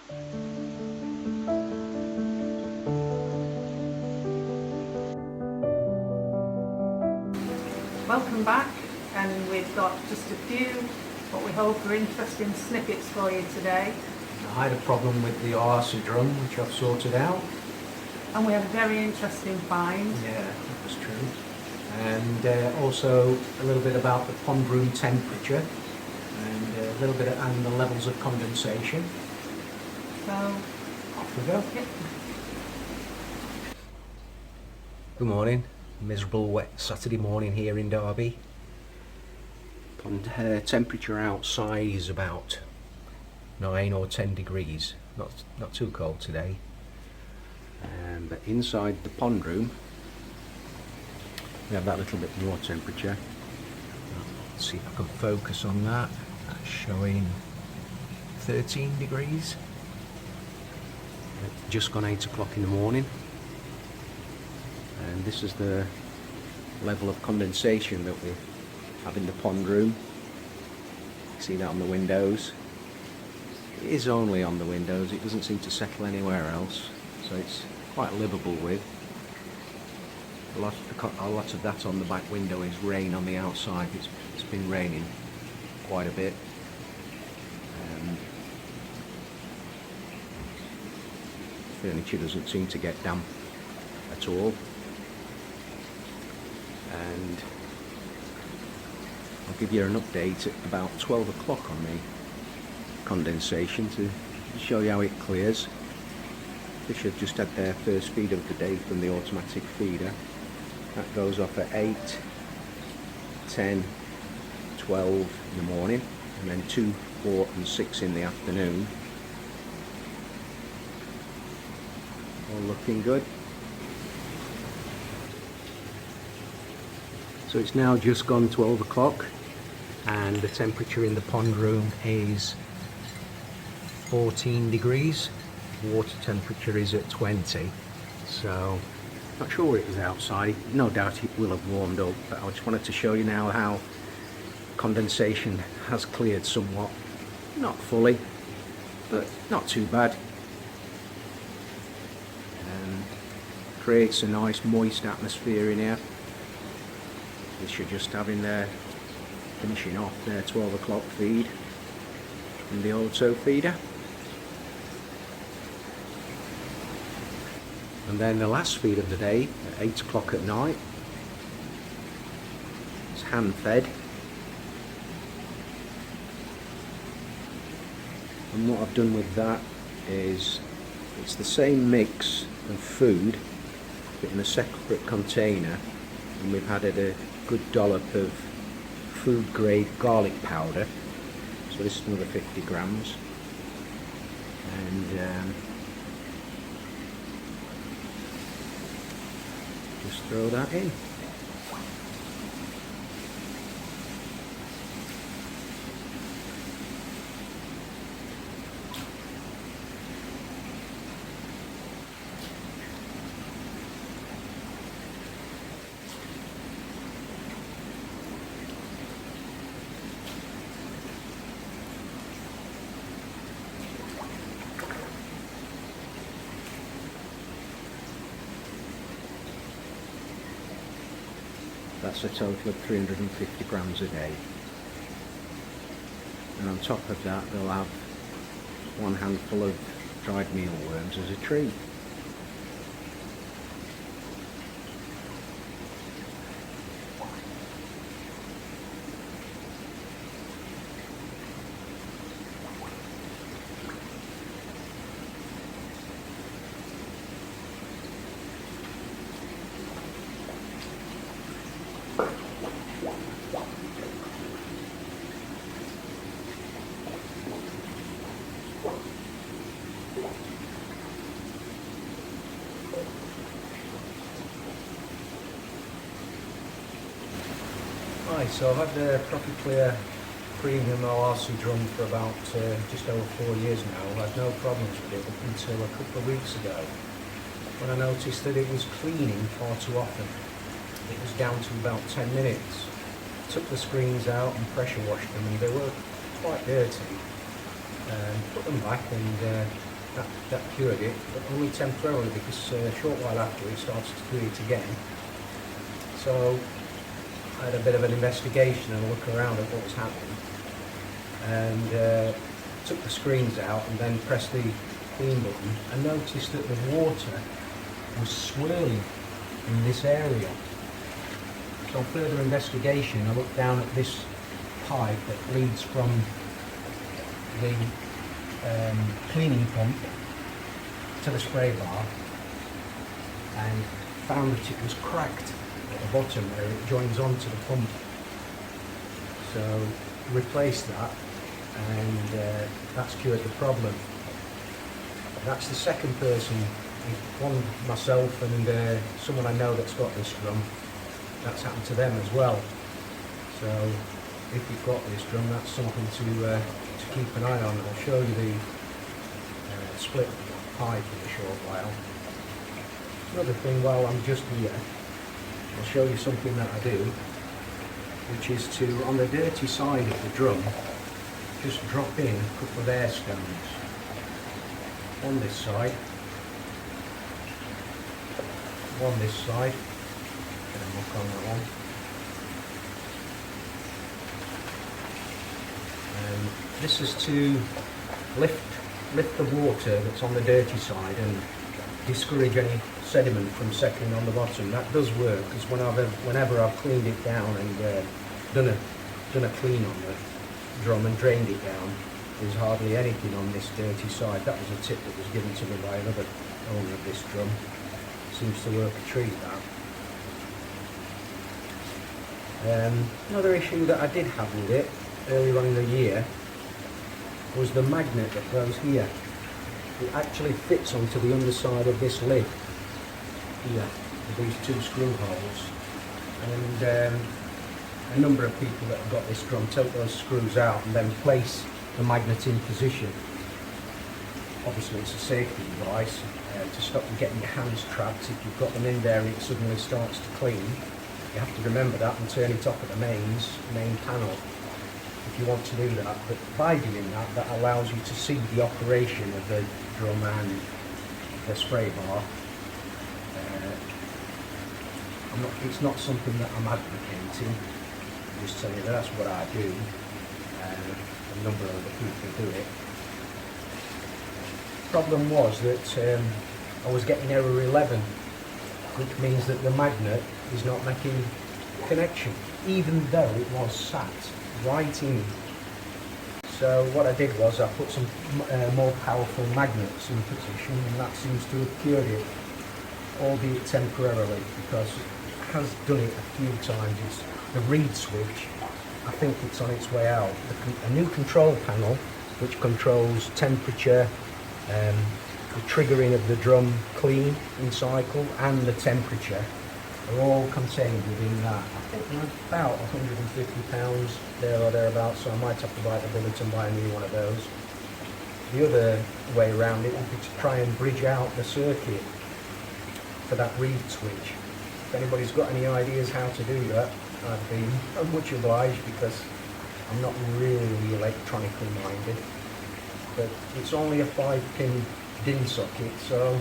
Welcome back, and we've got just a few what we hope are interesting snippets for you today. I had a problem with the Oase drum, which I've sorted out. And we had a very interesting find. Yeah, that was true. And also a little bit about the pond room temperature, and a little bit and the levels of condensation. So, off we go. Yep. Good morning. Miserable wet Saturday morning here in Derby. Pond temperature outside is about 9 or 10 degrees. Not too cold today. But inside the pond room we have that little bit more temperature. Let's see if I can focus on that. That's showing 13 degrees. It's just gone 8 o'clock in the morning. And this is the level of condensation that we have in the pond room. See that on the windows? It is only on the windows, it doesn't seem to settle anywhere else, so it's quite livable with. A lot of that on the back window is rain on the outside. It's been raining quite a bit. Furniture doesn't seem to get damp at all. And I'll give you an update at about 12 o'clock on the condensation to show you how it clears. Fish have just had their first feed of the day from the automatic feeder. That goes off at 8, 10, 12 in the morning, and then 2, 4 and 6 in the afternoon. All looking good. So it's now just gone 12 o'clock and the temperature in the pond room is 14 degrees. Water temperature is at 20. So not sure what it is outside. No doubt it will have warmed up, but I just wanted to show you now how condensation has cleared somewhat. Not fully, but not too bad. And creates a nice moist atmosphere in here. Fish are just having their finishing off their 12 o'clock feed from the auto feeder. And then the last feed of the day at 8 o'clock at night. It's hand fed. And what I've done with that is it's the same mix of food but in a separate container, and we've added a good dollop of food grade garlic powder. So this is another 50 grams. And just throw that in. That's a total of 350 grams a day. And on top of that they'll have 1 handful of dried mealworms as a treat. Right, so I've had the proper clear premium Oase drum for about just over 4 years now. I've had no problems with it up until a couple of weeks ago when I noticed that it was cleaning far too often. It was down to about 10 minutes. Took the screens out and pressure washed them, and they were quite dirty. Put them back, and that cured it, but only temporarily, because a short while after it started to do it again. So I had a bit of an investigation and a look around at what was happening, and took the screens out and then pressed the clean button and noticed that the water was swirling in this area. So further investigation, I looked down at this pipe that leads from the cleaning pump to the spray bar, and found that it was cracked at the bottom where it joins onto the pump. So replaced that, and that's cured the problem. That's the second person, one myself and someone I know that's got this drum. That's happened to them as well. So if you've got this drum, that's something to keep an eye on. I'll show you the split pipe in a short while. Another thing, while I'm just here, I'll show you something that I do, which is to, on the dirty side of the drum, just drop in a couple of air stones on this side, on this side, get a look on that one, and this is to lift the water that's on the dirty side and discourage any sediment from settling on the bottom. That does work, because whenever I've cleaned it down and done a clean on the drum and drained it down, there's hardly anything on this dirty side. That was a tip that was given to me by another owner of this drum. Seems to work a treat, that. Another issue that I did have with it earlier on in the year was the magnet that goes here. It actually fits onto the underside of this lid here with these two screw holes, and a number of people that have got this drum take those screws out and then place the magnet in position. Obviously it's a safety device to stop you getting your hands trapped. If you've got them in there and it suddenly starts to clean, you have to remember that and turn it off at the main panel if you want to do that. But by doing that, that allows you to see the operation of the drum and the spray bar. It's not something that I'm advocating, I'm just telling you that's what I do. A number of other people do it. Problem was that I was getting error 11, which means that the magnet is not making connection, even though it was sat right in. So what I did was I put some more powerful magnets in position, and that seems to have cured it, albeit temporarily, because it has done it a few times. It's the reed switch, I think it's on its way out. A new control panel which controls temperature, the triggering of the drum clean in cycle, and the temperature are all contained within that. I think they're about £150 there or thereabouts, so I might have to buy the bullet and buy a new one of those. The other way around it would be to try and bridge out the circuit for that reed switch. If anybody's got any ideas how to do that, I'd be much obliged, because I'm not really electronically minded. But it's only a 5-pin DIN socket, so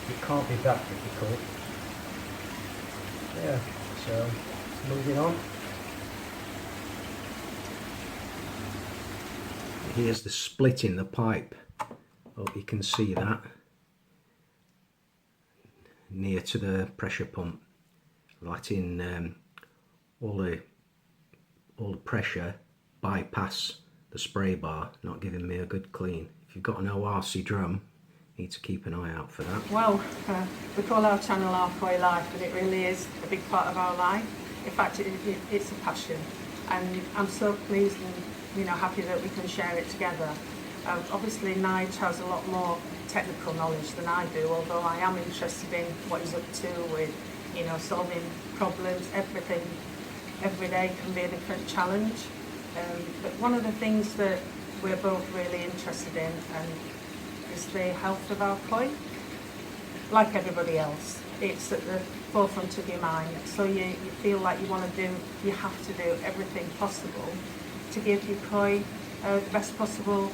it can't be that difficult. Yeah, so moving on. Here's the split in the pipe. Hope you can see that. Near to the pressure pump, letting all the pressure bypass the spray bar, not giving me a good clean. If you've got an Oase drum, you need to keep an eye out for that. Well, we call our channel Halfway Life, but it really is a big part of our life. In fact, it's a passion, and I'm so pleased and happy that we can share it together. Obviously, Nige has a lot more technical knowledge than I do, although I am interested in what he's up to with solving problems. Everything every day can be a different challenge. But one of the things that we're both really interested in is the health of our koi. Like everybody else, it's at the forefront of your mind. So you feel like you have to do everything possible to give your koi the best possible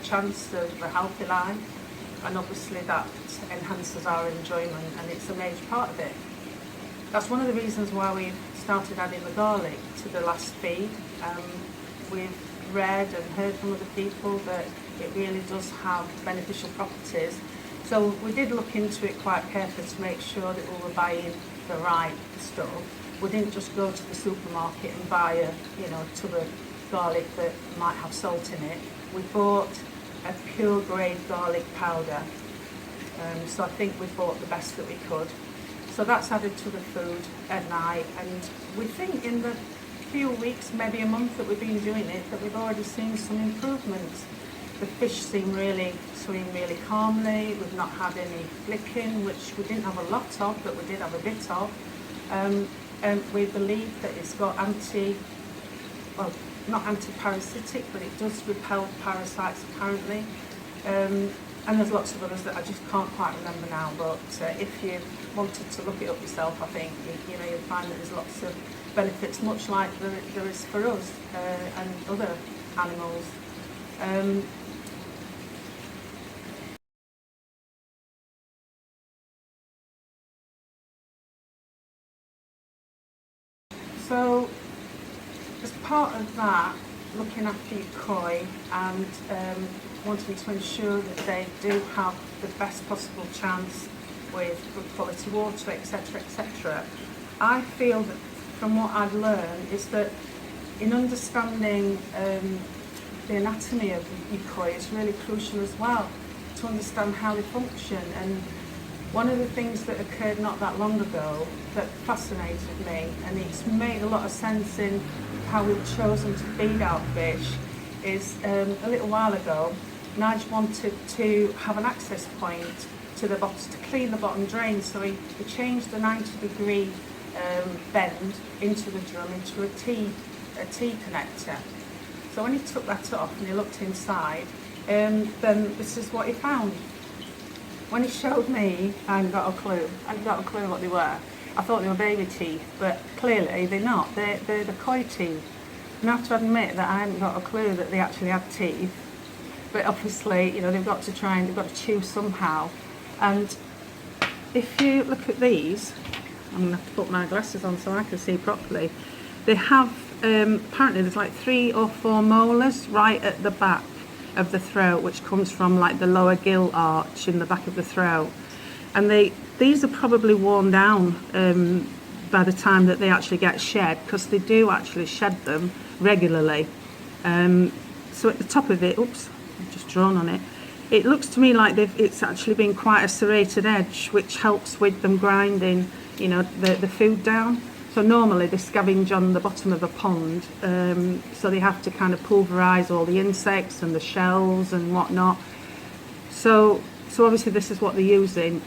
chance of a healthy life. and obviously that enhances our enjoyment, and it's a major part of it. That's one of the reasons why we've started adding the garlic to the last feed. We've read and heard from other people that it really does have beneficial properties. So we did look into it quite carefully to make sure that we were buying the right stuff. We didn't just go to the supermarket and buy a tub of garlic that might have salt in it. We bought a pure grade garlic powder. So I think we bought the best that we could. So that's added to the food at night, and we think in the few weeks, maybe a month that we've been doing it, that we've already seen some improvements. The fish swim really calmly. We've not had any flicking, which we didn't have a lot of, but we did have a bit of. And we believe that it's got not anti-parasitic, but it does repel parasites apparently. And there's lots of others that I just can't quite remember now, but if you wanted to look it up yourself, I think you'll find that there's lots of benefits, much like there is for us and other animals. So as part of that, looking after your koi and wanting to ensure that they do have the best possible chance with good quality water, etc., etc., I feel that from what I've learned is that in understanding the anatomy of your koi is really crucial as well, to understand how they function. And one of the things that occurred not that long ago that fascinated me, and it's made a lot of sense in how we've chosen to feed our fish, is a little while ago, Nige wanted to have an access point to the bottom, to clean the bottom drain, so he changed the 90-degree bend into the drum into a T connector. So when he took that off and he looked inside, then this is what he found. When he showed me, I hadn't got a clue what they were. I thought they were baby teeth, but clearly they're not. They're the koi teeth. And I have to admit that I hadn't got a clue that they actually had teeth. But obviously, they've got to chew somehow. And if you look at these, I'm going to have to put my glasses on so I can see properly. They have, apparently there's like 3 or 4 molars right at the back of the throat, which comes from like the lower gill arch in the back of the throat. And these are probably worn down by the time that they actually get shed, because they do actually shed them regularly. So at the top of it, oops, I've just drawn on it. It looks to me like it's actually been quite a serrated edge, which helps with them grinding, the food down. So normally they scavenge on the bottom of a pond, so they have to kind of pulverise all the insects and the shells and whatnot. So obviously this is what they're using.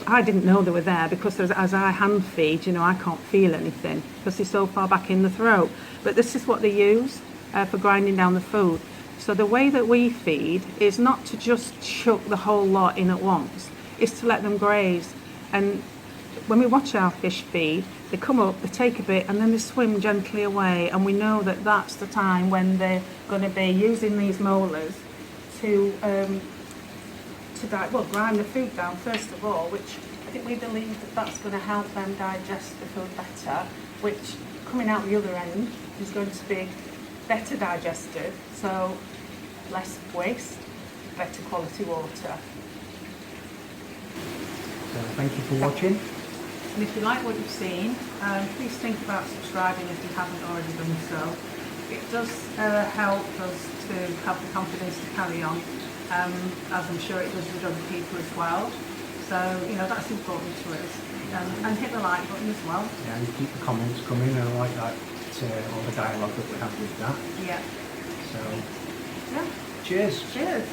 I didn't know they were there because as I hand feed, I can't feel anything because they're so far back in the throat. But this is what they use for grinding down the food. So the way that we feed is not to just chuck the whole lot in at once, it's to let them graze. And when we watch our fish feed, they come up, they take a bit, and then they swim gently away. And we know that that's the time when they're going to be using these molars to grind the food down first of all, which I think we believe that that's going to help them digest the food better, which coming out the other end is going to be better digested, so less waste, better quality water. So thank you for watching. And if you like what you've seen, please think about subscribing if you haven't already done so. It does help us to have the confidence to carry on, as I'm sure it does with other people as well. So, that's important to us. And hit the like button as well. Yeah, and keep the comments coming. I like that, all the dialogue that we have with that. Yeah. So, yeah. Cheers. Cheers.